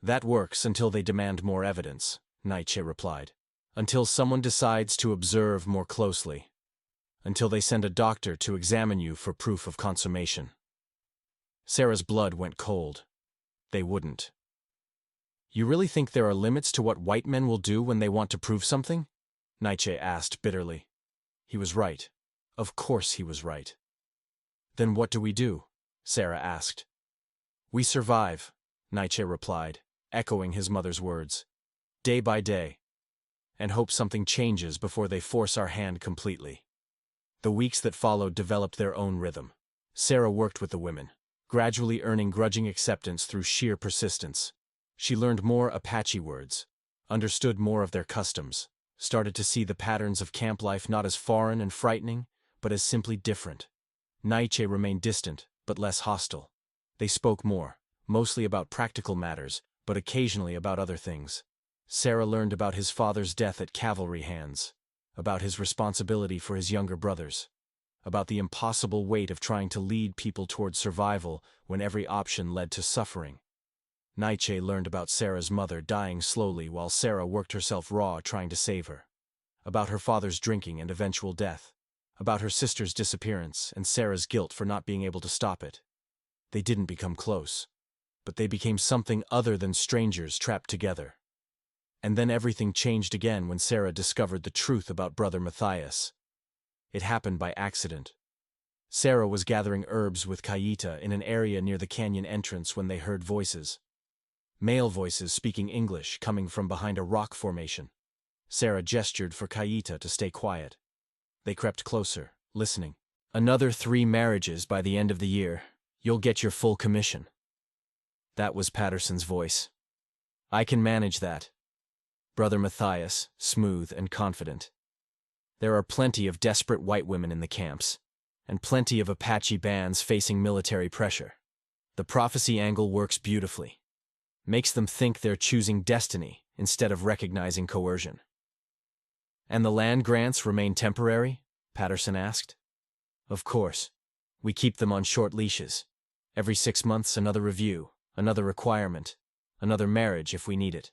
That works until they demand more evidence, Naiche replied. Until someone decides to observe more closely. until they send a doctor to examine you for proof of consummation. Sarah's blood went cold. They wouldn't. You really think there are limits to what white men will do when they want to prove something? Nietzsche asked bitterly. He was right. Of course he was right. Then what do we do? Sarah asked. We survive, Nietzsche replied, echoing his mother's words. Day by day. And hope something changes before they force our hand completely. The weeks that followed developed their own rhythm. Sarah worked with the women, gradually earning grudging acceptance through sheer persistence. She learned more Apache words, understood more of their customs, started to see the patterns of camp life not as foreign and frightening, but as simply different. Nietzsche remained distant, but less hostile. They spoke more, mostly about practical matters, but occasionally about other things. Sarah learned about his father's death at cavalry hands, about his responsibility for his younger brothers, about the impossible weight of trying to lead people toward survival when every option led to suffering. Nietzsche learned about Sarah's mother dying slowly while Sarah worked herself raw trying to save her, about her father's drinking and eventual death, about her sister's disappearance and Sarah's guilt for not being able to stop it. They didn't become close, but they became something other than strangers trapped together. And then everything changed again when Sarah discovered the truth about brother Matthias. It happened by accident. Sarah was gathering herbs with Cayeta in an area near the canyon entrance when they heard voices. Male voices speaking English coming from behind a rock formation. Sarah gestured for Cayeta to stay quiet. They crept closer, listening. Another 3 marriages by the end of the year. You'll get your full commission. That was Patterson's voice. I can manage that. Brother Matthias, smooth and confident. There are plenty of desperate white women in the camps, and plenty of Apache bands facing military pressure. The prophecy angle works beautifully. Makes them think they're choosing destiny instead of recognizing coercion. And the land grants remain temporary? Patterson asked. Of course. We keep them on short leashes. Every 6 months, another review, another requirement, another marriage if we need it.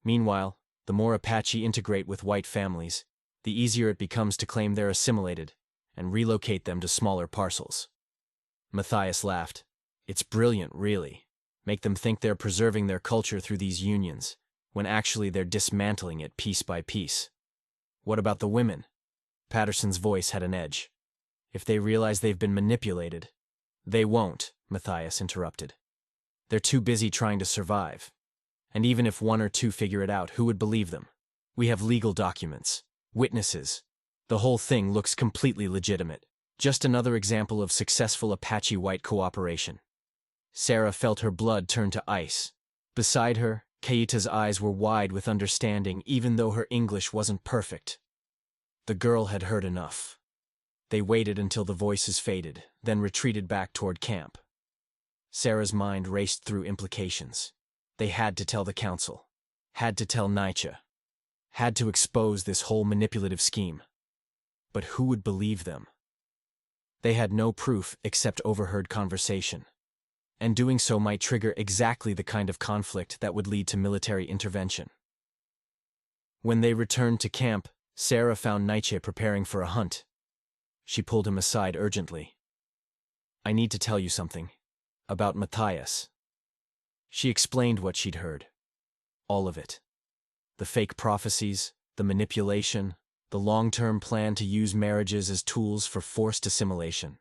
Meanwhile, the more Apache integrate with white families, the easier it becomes to claim they're assimilated and relocate them to smaller parcels. Matthias laughed. It's brilliant, really. Make them think they're preserving their culture through these unions, when actually they're dismantling it piece by piece. What about the women? Patterson's voice had an edge. If they realize they've been manipulated, they won't, Matthias interrupted. They're too busy trying to survive. And even if 1 or 2 figure it out, who would believe them? We have legal documents, witnesses. The whole thing looks completely legitimate. Just another example of successful Apache white cooperation. Sarah felt her blood turn to ice. Beside her, Cayeta's eyes were wide with understanding even though her English wasn't perfect. The girl had heard enough. They waited until the voices faded, then retreated back toward camp. Sarah's mind raced through implications. They had to tell the council. Had to tell Nietzsche. Had to expose this whole manipulative scheme. But who would believe them? They had no proof except overheard conversation. And doing so might trigger exactly the kind of conflict that would lead to military intervention. When they returned to camp, Sarah found Nietzsche preparing for a hunt. She pulled him aside urgently. I need to tell you something. About Matthias. She explained what she'd heard. All of it. The fake prophecies, the manipulation, the long-term plan to use marriages as tools for forced assimilation.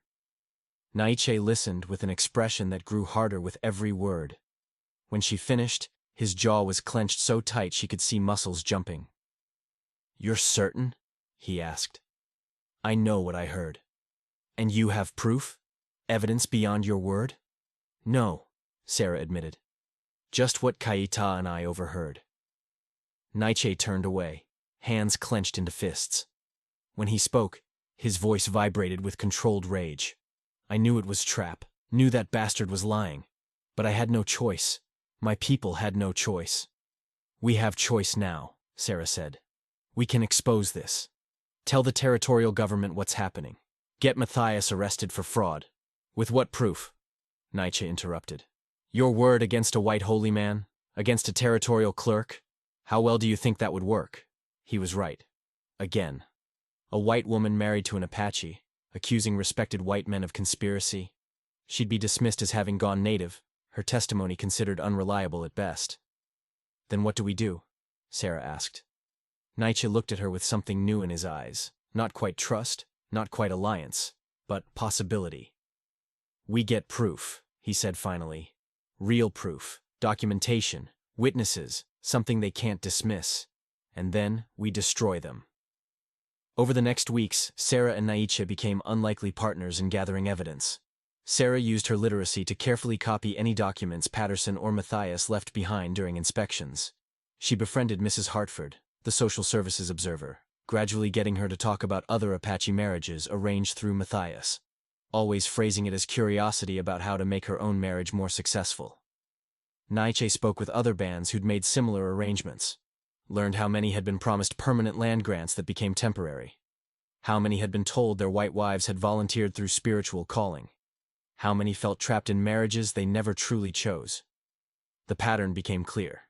Nietzsche listened with an expression that grew harder with every word. When she finished, his jaw was clenched so tight she could see muscles jumping. You're certain? He asked. I know what I heard. And you have proof? Evidence beyond your word? No, Sarah admitted. Just what Cayeta and I overheard. Nietzsche turned away, hands clenched into fists. When he spoke, his voice vibrated with controlled rage. I knew it was trap, knew that bastard was lying. But I had no choice. My people had no choice. We have choice now, Sarah said. We can expose this. Tell the territorial government what's happening. Get Matthias arrested for fraud. With what proof? Nietzsche interrupted. Your word against a white holy man? Against a territorial clerk? How well do you think that would work? He was right. Again. A white woman married to an Apache, accusing respected white men of conspiracy. She'd be dismissed as having gone native, her testimony considered unreliable at best. Then what do we do? Sarah asked. Nietzsche looked at her with something new in his eyes. Not quite trust, not quite alliance, but possibility. We get proof, he said finally. Real proof, documentation, witnesses, something they can't dismiss. And then we destroy them. Over the next weeks, Sarah and Nietzsche became unlikely partners in gathering evidence. Sarah used her literacy to carefully copy any documents Patterson or Matthias left behind during inspections. She befriended Mrs. Hartford, the social services observer, gradually getting her to talk about other Apache marriages arranged through Matthias, always phrasing it as curiosity about how to make her own marriage more successful. Nietzsche spoke with other bands who'd made similar arrangements, learned how many had been promised permanent land grants that became temporary, how many had been told their white wives had volunteered through spiritual calling, how many felt trapped in marriages they never truly chose. The pattern became clear.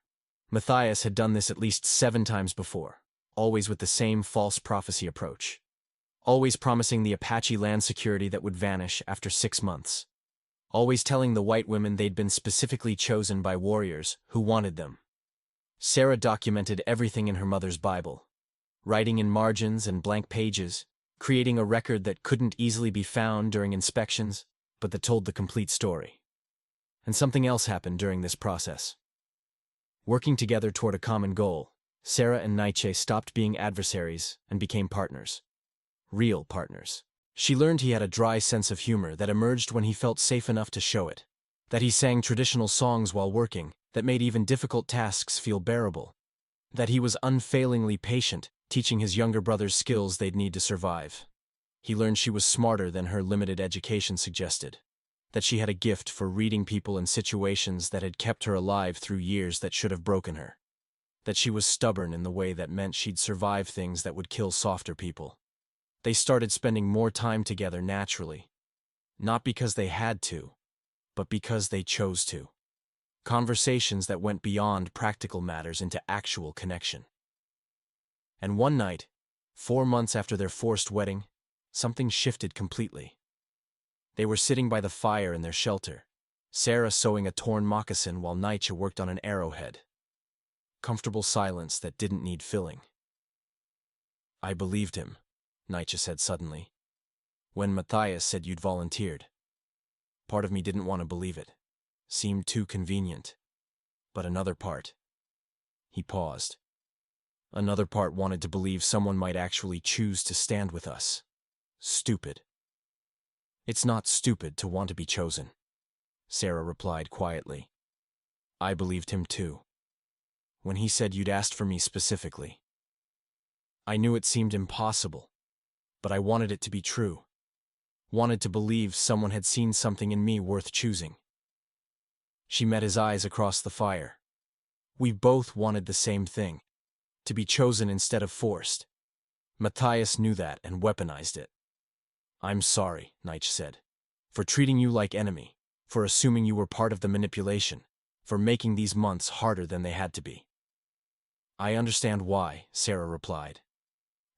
Matthias had done this at least 7 times before, always with the same false prophecy approach, always promising the Apache land security that would vanish after 6 months, always telling the white women they'd been specifically chosen by warriors who wanted them. Sarah documented everything in her mother's Bible, writing in margins and blank pages, creating a record that couldn't easily be found during inspections, but that told the complete story. And something else happened during this process. Working together toward a common goal, Sarah and Nietzsche stopped being adversaries and became partners. Real partners. She learned he had a dry sense of humor that emerged when he felt safe enough to show it, that he sang traditional songs while working that made even difficult tasks feel bearable, that he was unfailingly patient, teaching his younger brothers skills they'd need to survive. He learned she was smarter than her limited education suggested, that she had a gift for reading people in situations that had kept her alive through years that should have broken her, that she was stubborn in the way that meant she'd survive things that would kill softer people. They started spending more time together naturally, not because they had to, but because they chose to. Conversations that went beyond practical matters into actual connection. And one night, 4 months after their forced wedding, something shifted completely. They were sitting by the fire in their shelter, Sarah sewing a torn moccasin while Nietzsche worked on an arrowhead. Comfortable silence that didn't need filling. I believed him, Nietzsche said suddenly. When Matthias said you'd volunteered. Part of me didn't want to believe it. Seemed too convenient. But another part. He paused. Another part wanted to believe someone might actually choose to stand with us. Stupid. It's not stupid to want to be chosen, Sarah replied quietly. I believed him too. When he said you'd asked for me specifically. I knew it seemed impossible, but I wanted it to be true. Wanted to believe someone had seen something in me worth choosing. She met his eyes across the fire. We both wanted the same thing, to be chosen instead of forced. Matthias knew that and weaponized it. I'm sorry, Nietzsche said, for treating you like enemy, for assuming you were part of the manipulation, for making these months harder than they had to be. I understand why, Sarah replied.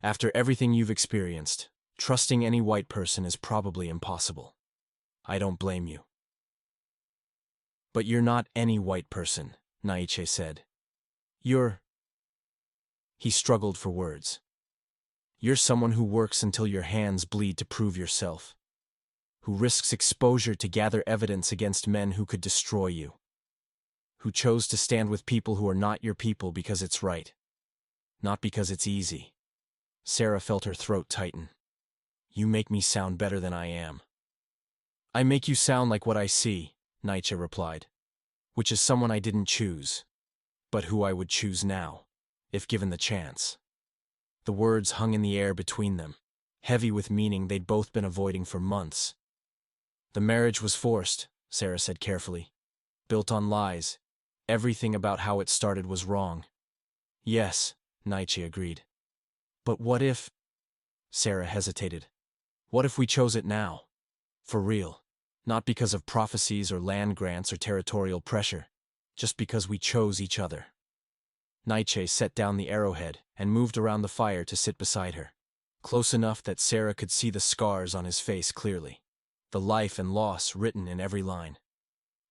After everything you've experienced, trusting any white person is probably impossible. I don't blame you. But you're not any white person, Nietzsche said. You're... He struggled for words. You're someone who works until your hands bleed to prove yourself, who risks exposure to gather evidence against men who could destroy you, who chose to stand with people who are not your people because it's right, not because it's easy. Sarah felt her throat tighten. You make me sound better than I am. I make you sound like what I see, Nietzsche replied, which is someone I didn't choose, but who I would choose now, if given the chance. The words hung in the air between them, heavy with meaning they'd both been avoiding for months. The marriage was forced, Sarah said carefully, built on lies. Everything about how it started was wrong. Yes, Nietzsche agreed. But what if... Sarah hesitated. What if we chose it now? For real. Not because of prophecies or land grants or territorial pressure, just because we chose each other. Nietzsche set down the arrowhead and moved around the fire to sit beside her. close enough that Sarah could see the scars on his face clearly, the life and loss written in every line.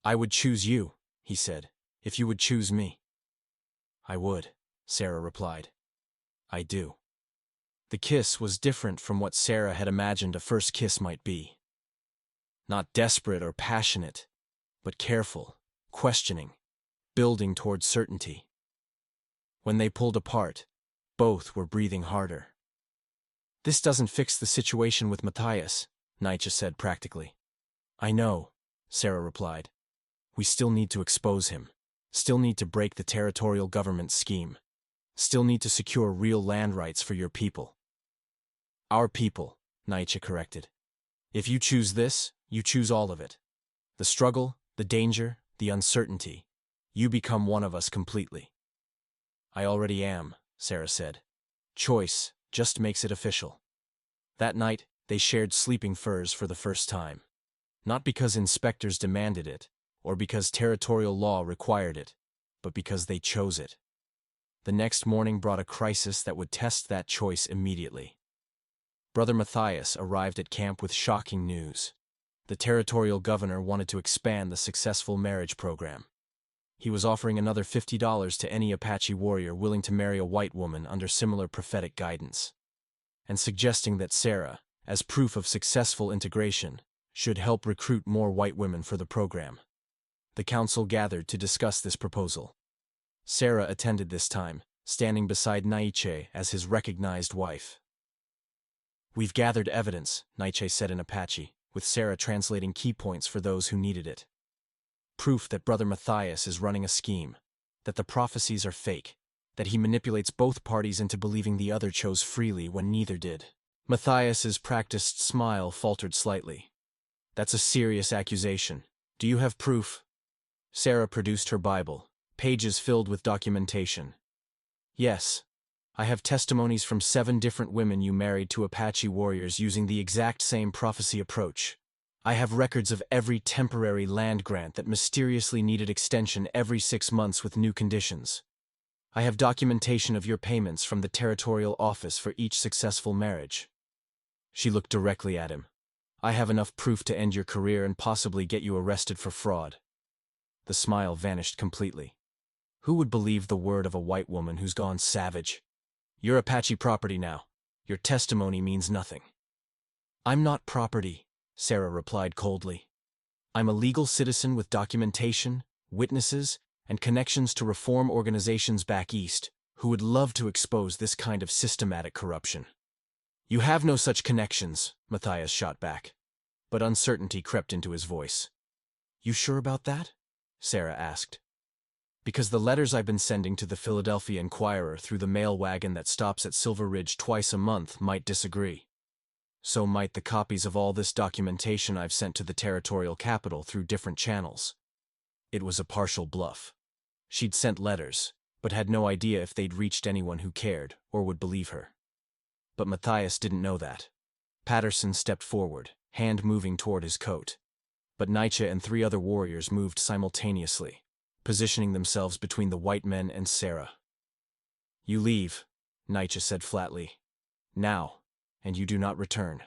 "I would choose you," he said, "if you would choose me." "I would," Sarah replied. "I do." The kiss was different from what Sarah had imagined a first kiss might be. Not desperate or passionate, but careful, questioning, building toward certainty. When they pulled apart, both were breathing harder. "This doesn't fix the situation with Matthias," Nietzsche said practically. "I know," Sarah replied. "We still need to expose him, still need to break the territorial government scheme, still need to secure real land rights for your people." "Our people," Nietzsche corrected. "If you choose this, you choose all of it. The struggle, the danger, the uncertainty. You become one of us completely." "I already am," Sarah said. "Choice just makes it official." That night, they shared sleeping furs for the first time. Not because inspectors demanded it, or because territorial law required it, but because they chose it. The next morning brought a crisis that would test that choice immediately. Brother Matthias arrived at camp with shocking news. The territorial governor wanted to expand the successful marriage program. He was offering another $50 to any Apache warrior willing to marry a white woman under similar prophetic guidance, and suggesting that Sarah, as proof of successful integration, should help recruit more white women for the program. The council gathered to discuss this proposal. Sarah attended this time, standing beside Nietzsche as his recognized wife. "We've gathered evidence," Nietzsche said in Apache, with Sarah translating key points for those who needed it. "Proof that Brother Matthias is running a scheme, that the prophecies are fake, that he manipulates both parties into believing the other chose freely when neither did." Matthias's practiced smile faltered slightly. "That's a serious accusation. Do you have proof?" Sarah produced her Bible, pages filled with documentation. "Yes. I have testimonies from 7 different women you married to Apache warriors using the exact same prophecy approach. I have records of every temporary land grant that mysteriously needed extension every 6 months with new conditions. I have documentation of your payments from the territorial office for each successful marriage." She looked directly at him. "I have enough proof to end your career and possibly get you arrested for fraud." The smile vanished completely. Who would believe the word of a white woman who's gone savage? "You're Apache property now. Your testimony means nothing." "I'm not property," Sarah replied coldly. "I'm a legal citizen with documentation, witnesses, and connections to reform organizations back east who would love to expose this kind of systematic corruption." "You have no such connections," Matthias shot back. But uncertainty crept into his voice. "You sure about that?" Sarah asked. "Because the letters I've been sending to the Philadelphia Inquirer through the mail wagon that stops at Silver Ridge twice a month might disagree. So might the copies of all this documentation I've sent to the territorial capital through different channels." It was a partial bluff. She'd sent letters, but had no idea if they'd reached anyone who cared or would believe her. But Matthias didn't know that. Patterson stepped forward, hand moving toward his coat. But Nietzsche and 3 other warriors moved simultaneously, positioning themselves between the white men and Sarah. "You leave," Nietzsche said flatly. "Now, and you do not return."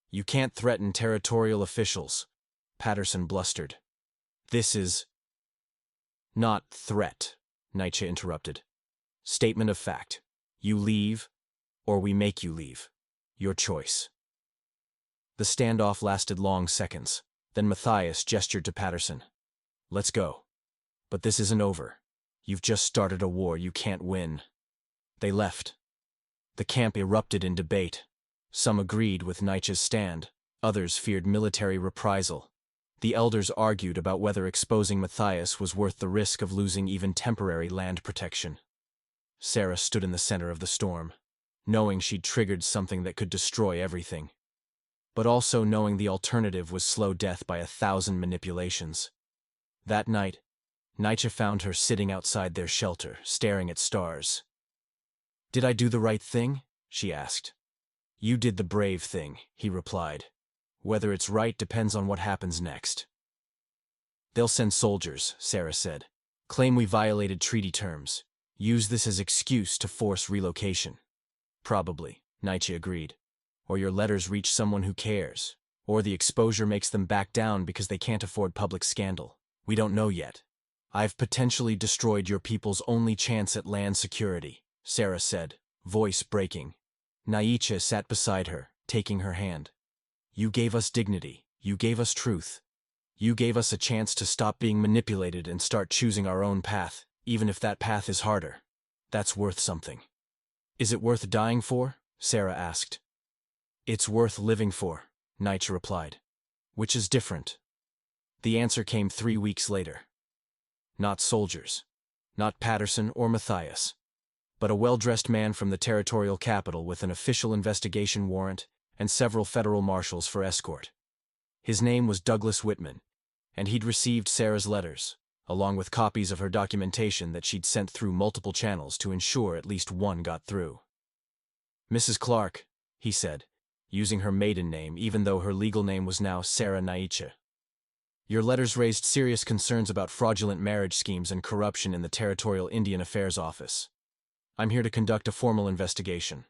"You can't threaten territorial officials," Patterson blustered. "This is—" "Not threat," Nietzsche interrupted. "Statement of fact. You leave, or we make you leave. Your choice." The standoff lasted long seconds. Then Matthias gestured to Patterson. "Let's go. But this isn't over. You've just started a war you can't win." They left. The camp erupted in debate. Some agreed with Nietzsche's stand, others feared military reprisal. The elders argued about whether exposing Matthias was worth the risk of losing even temporary land protection. Sarah stood in the center of the storm, knowing she'd triggered something that could destroy everything, but also knowing the alternative was slow death by 1,000 manipulations. That night, Nietzsche found her sitting outside their shelter, staring at stars. "Did I do the right thing?" she asked. "You did the brave thing," he replied. "Whether it's right depends on what happens next." "They'll send soldiers," Sarah said. "Claim we violated treaty terms. Use this as excuse to force relocation." "Probably," Nietzsche agreed. Or your letters reach someone who cares. Or the exposure makes them back down because they can't afford public scandal. We don't know yet. I've potentially destroyed your people's only chance at land security, Sarah said, voice breaking. Nietzsche sat beside her, taking her hand. You gave us dignity. You gave us truth. You gave us a chance to stop being manipulated and start choosing our own path, even if that path is harder. That's worth something. Is it worth dying for? Sarah asked. It's worth living for, Nietzsche replied. Which is different. The answer came 3 weeks later. Not soldiers. Not Patterson or Matthias. But a well-dressed man from the territorial capital with an official investigation warrant and several federal marshals for escort. His name was Douglas Whitman, and he'd received Sarah's letters, along with copies of her documentation that she'd sent through multiple channels to ensure at least one got through. Mrs. Clark, he said, using her maiden name even though her legal name was now Sarah Nietzsche. Your letters raised serious concerns about fraudulent marriage schemes and corruption in the Territorial Indian Affairs Office. I'm here to conduct a formal investigation.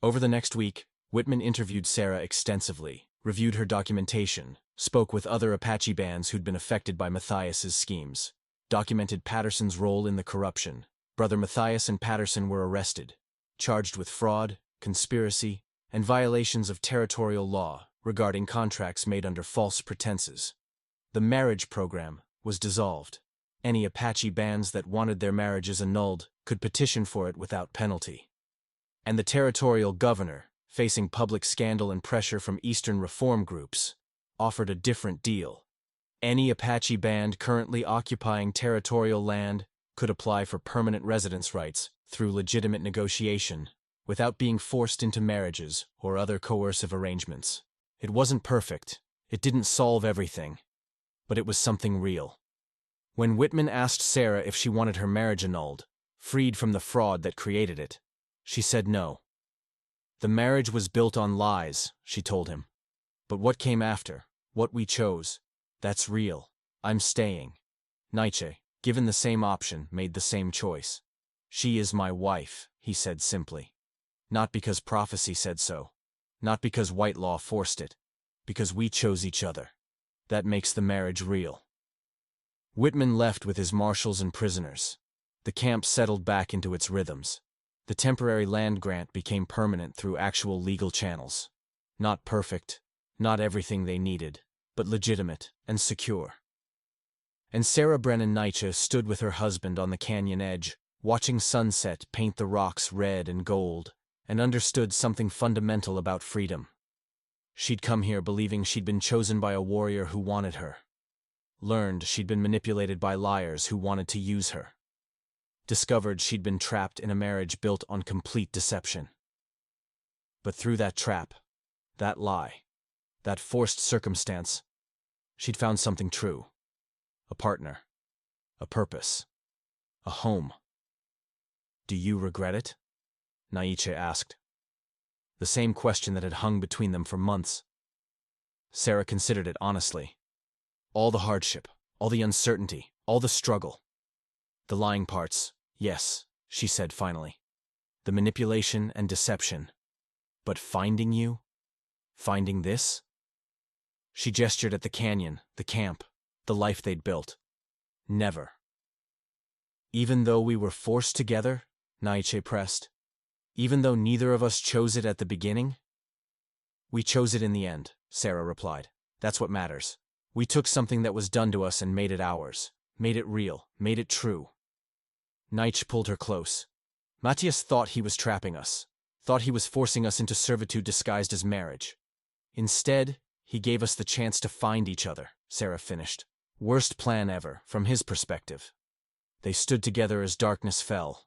Over the next week, Whitman interviewed Sarah extensively, reviewed her documentation, spoke with other Apache bands who'd been affected by Matthias's schemes, documented Patterson's role in the corruption. Brother Matthias and Patterson were arrested, charged with fraud, conspiracy, and violations of territorial law regarding contracts made under false pretenses. The marriage program was dissolved. Any Apache bands that wanted their marriages annulled could petition for it without penalty. And the territorial governor, facing public scandal and pressure from Eastern reform groups, offered a different deal. Any Apache band currently occupying territorial land could apply for permanent residence rights through legitimate negotiation, without being forced into marriages or other coercive arrangements. It wasn't perfect, it didn't solve everything, but it was something real. When Whitman asked Sarah if she wanted her marriage annulled, freed from the fraud that created it, she said no. The marriage was built on lies, she told him. But what came after, what we chose, that's real. I'm staying. Nietzsche, given the same option, made the same choice. She is my wife, he said simply. Not because prophecy said so. Not because white law forced it. Because we chose each other. That makes the marriage real. Whitman left with his marshals and prisoners. The camp settled back into its rhythms. The temporary land grant became permanent through actual legal channels. Not perfect, not everything they needed, but legitimate and secure. And Sarah Brennan Nietzsche stood with her husband on the canyon edge, watching sunset paint the rocks red and gold, and understood something fundamental about freedom. She'd come here believing she'd been chosen by a warrior who wanted her. Learned she'd been manipulated by liars who wanted to use her. Discovered she'd been trapped in a marriage built on complete deception. But through that trap, that lie, that forced circumstance, she'd found something true. A partner, a purpose, a home. Do you regret it? Nietzsche asked. The same question that had hung between them for months. Sarah considered it honestly. All the hardship, all the uncertainty, all the struggle. The lying parts, yes, she said finally. The manipulation and deception. But finding you? Finding this? She gestured at the canyon, the camp, the life they'd built. Never. Even though we were forced together, Nietzsche pressed. Even though neither of us chose it at the beginning? We chose it in the end, Sarah replied. That's what matters. We took something that was done to us and made it ours. Made it real. Made it true. Nietzsche pulled her close. Matthias thought he was trapping us. Thought he was forcing us into servitude disguised as marriage. Instead, he gave us the chance to find each other, Sarah finished. Worst plan ever, from his perspective. They stood together as darkness fell.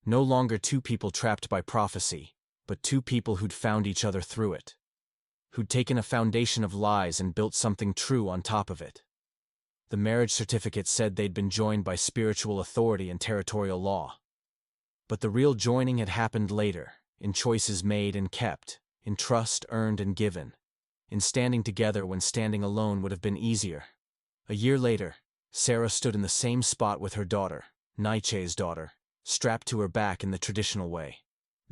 No longer two people trapped by prophecy, but two people who'd found each other through it. Who'd taken a foundation of lies and built something true on top of it. The marriage certificate said they'd been joined by spiritual authority and territorial law. But the real joining had happened later, in choices made and kept, in trust earned and given, in standing together when standing alone would have been easier. A year later, Sarah stood in the same spot with her daughter, Nietzsche's daughter, strapped to her back in the traditional way.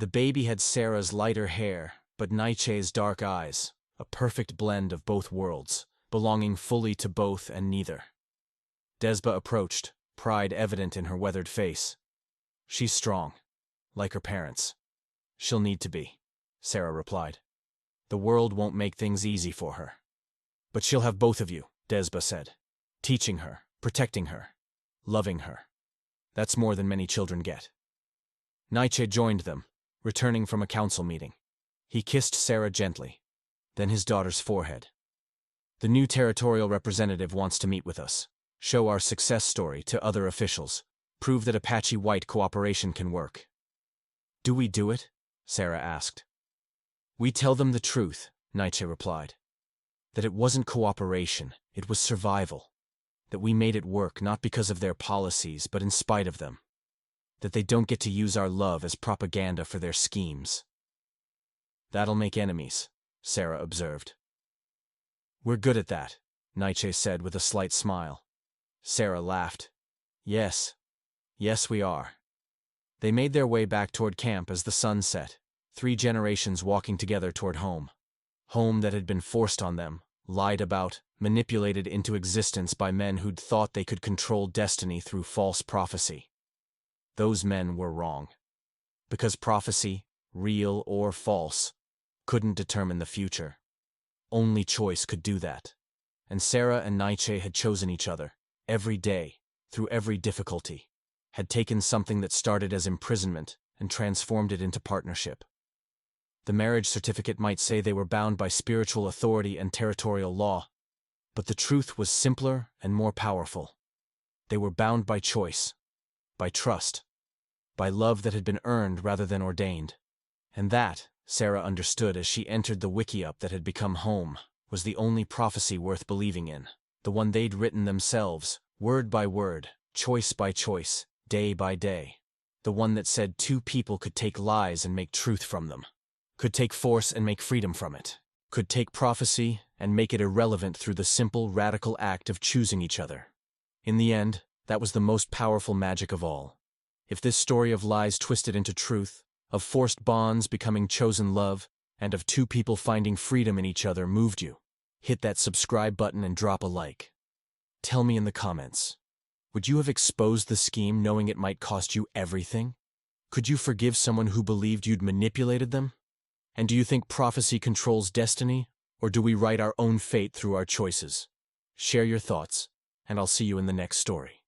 The baby had Sarah's lighter hair, but Nietzsche's dark eyes, a perfect blend of both worlds, belonging fully to both and neither. Desba approached, pride evident in her weathered face. She's strong, like her parents. She'll need to be, Sarah replied. The world won't make things easy for her. But she'll have both of you, Desba said. Teaching her, protecting her, loving her. That's more than many children get. Nietzsche joined them, returning from a council meeting. He kissed Sarah gently, then his daughter's forehead. The new territorial representative wants to meet with us, show our success story to other officials, prove that Apache white cooperation can work. Do we do it? Sarah asked. We tell them the truth, Nietzsche replied. That it wasn't cooperation, it was survival. That we made it work not because of their policies, but in spite of them. That they don't get to use our love as propaganda for their schemes. That'll make enemies, Sarah observed. We're good at that, Nietzsche said with a slight smile. Sarah laughed. Yes, we are. They made their way back toward camp as the sun set, 3 generations walking together toward home. Home that had been forced on them, lied about, manipulated into existence by men who'd thought they could control destiny through false prophecy. Those men were wrong. Because prophecy, real or false, couldn't determine the future. Only choice could do that. And Sarah and Nietzsche had chosen each other, every day, through every difficulty, had taken something that started as imprisonment and transformed it into partnership. The marriage certificate might say they were bound by spiritual authority and territorial law, but the truth was simpler and more powerful. They were bound by choice, by trust, by love that had been earned rather than ordained. And that, Sarah understood as she entered the wiki-up that had become home, was the only prophecy worth believing in, the one they'd written themselves, word by word, choice by choice, day by day. The one that said 2 people could take lies and make truth from them, could take force and make freedom from it, could take prophecy and make it irrelevant through the simple, radical act of choosing each other. In the end, that was the most powerful magic of all. If this story of lies twisted into truth, of forced bonds becoming chosen love, and of 2 people finding freedom in each other moved you, hit that subscribe button and drop a like. Tell me in the comments, would you have exposed the scheme knowing it might cost you everything? Could you forgive someone who believed you'd manipulated them? And do you think prophecy controls destiny, or do we write our own fate through our choices? Share your thoughts, and I'll see you in the next story.